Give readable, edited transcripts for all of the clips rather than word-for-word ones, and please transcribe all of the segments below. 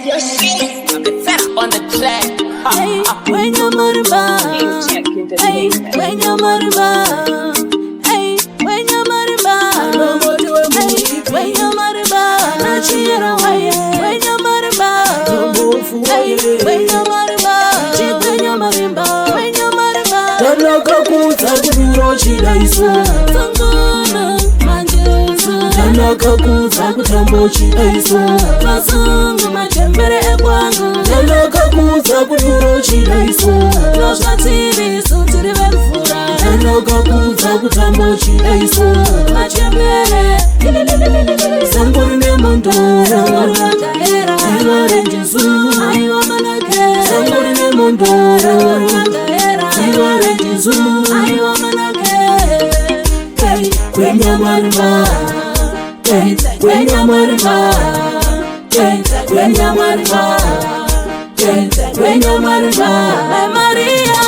Your shit. I'm the fat on the track. Hey, when you're mariba. Hey, when you're mariba. Hey, when you're mariba. Hey, when you're mariba. Nachira waye. When you're mariba. Hey, when you're mariba. When you're mariba. When you're mariba. Tanaka kuza kuduro chida iso. Sangana manjesa. Tanaka kuza kutambo chida iso. Masungu machembere ekwangu. Tanaka kuza kuduro chida iso. Loshatiri sutiri velfura. Tanaka kuza kutambo chida iso. Machembere. Sangori ne mondo. Sangori wakaera. Sangori Jesu. Aiwa manake. Sangori ne mondo. Sangori wakaera. Sangori Jesu. Aiwa manake. Hey, kwenya mariba. Hey, kwenya mariba. Hey, kwenya mariba. Hey, kwenya mariba. Ay Maria,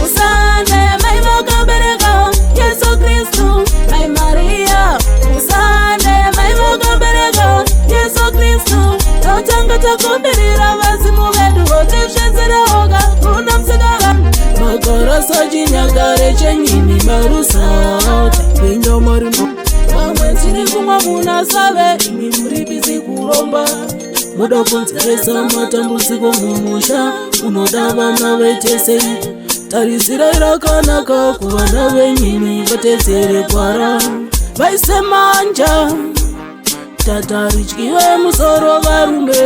usane may mogamberega. Yesu Kristu. Ay Maria, usane may mogamberega. Yesu Kristu. Totanga takumbirira vazimu vedu otishenzera oga. Kuna msigara. Makara sajinyagare chenyini marusa. Kwenya mariba. Wamwetiri kumwa muna save. Imi mribizi kuromba. Muda kunzeresa matambudziko mumusha. Unoda vana vetese. Tarisira irakanaka kuvana venyini vatedzere kwara. Vaise manja tatarityiwe musoro varume.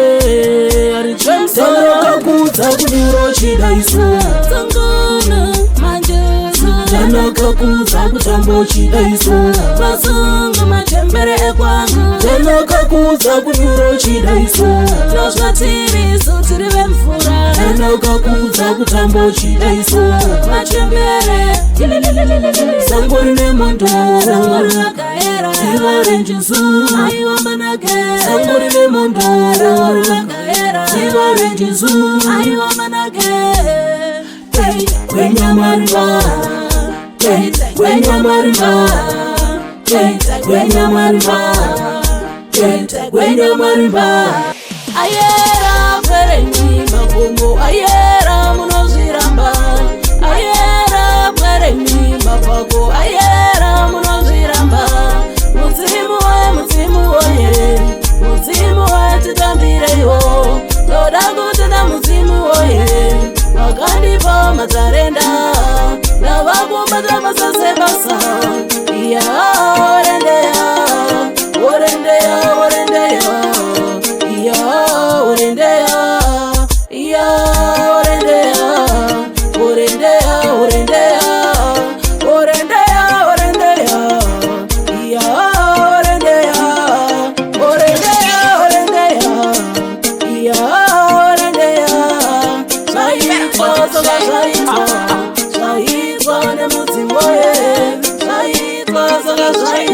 Aritye musoro kakudza kuduro chida iso. Sangana manjesa. Tanaka kuza kutambo chida iso. Masungu machembere ekwangu. Tanaka kuza kuduro chida iso. Loshatiri sutiri velfura. Tanaka kuza kutambo chida iso. Machembere. Sangori ne mondo. Sangori wakaera. Sangori Jesu. Aiwa manake. Sangori ne mondo. Sangori wakaera. Sangori Jesu. Aiwa manake. Hey, kwenya mariba. Hey, kwenya mariba. Hey, kwenya mariba. Hey, kwenya mariba. Ayera kwereni makongo. Ayera munozviramba. Ayera kwereni mapako. Ayera munozviramba. Mudzimu woye. Mudzimu watitambireiwo. Toda kutenda mudzimu woye. Wakandipa matarenda. Navakumbatra masase basa. Iya orendeya. Orendeya, orendeya. Iya orendeya. Iya orendeya. Orendeya, orendeya. Orendeya, orendeya. Iya orendeya. Orendeya, orendeya. Iya orendeya. Shaitwa soga shaitwa. Shaitwa ne mudzimu woye. Shaitwa soga shaitwa.